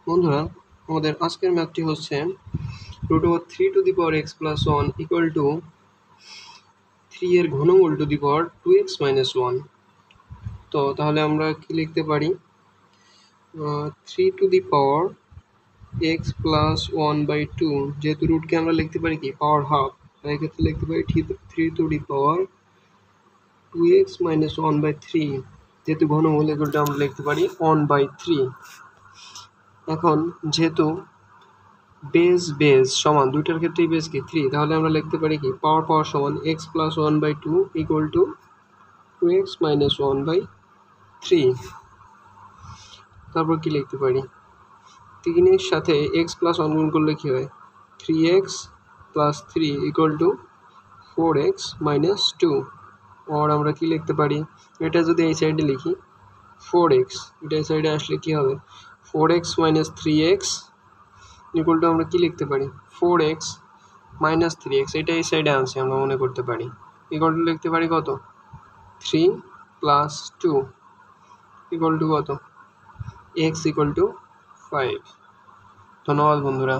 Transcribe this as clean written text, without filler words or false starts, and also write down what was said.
বন্ধুরা, আমাদের আজকের ম্যাথটি হচ্ছে √3 x + 1 = 3 এর ঘনমূল টু দি পাওয়ার 2x - 1। তো তাহলে আমরা কি লিখতে পারি? 3 x + 1/2, যেহেতু রুটকে আমরা লিখতে পারি কি পাওয়ার হাফ, তাই এক্ষেত্রে লিখতে পারি 3 2x - 1/3, যেহেতু ঘনমূল এগুলোটা আমরা লিখতে পারি 1/3। এখন যেহেতু বেস সমান, দুইটার ক্ষেত্রেই বেস কি 3, তাহলে আমরা লিখতে পারি কি পাওয়ার সমান x + 1/2 = 2x - 1/3। তারপর কি লিখতে পারি? 3 এর সাথে x + 1 গুণ করলে কি হয়? 3x + 3 = 4x - 2। আর আমরা কি লিখতে পারি? এটা যদি এই সাইডে লিখি 4x, এটা এই সাইডে আসলে কি হবে? 4x - 3x = আমরা কি লিখতে পারি? 4x - 3x, এটা এই সাইডে আনছি আমরা মনে করতে পারি। = লিখতে পারি কত? 3 + 2 = কত? x = 5। ধন্যবাদ বন্ধুরা।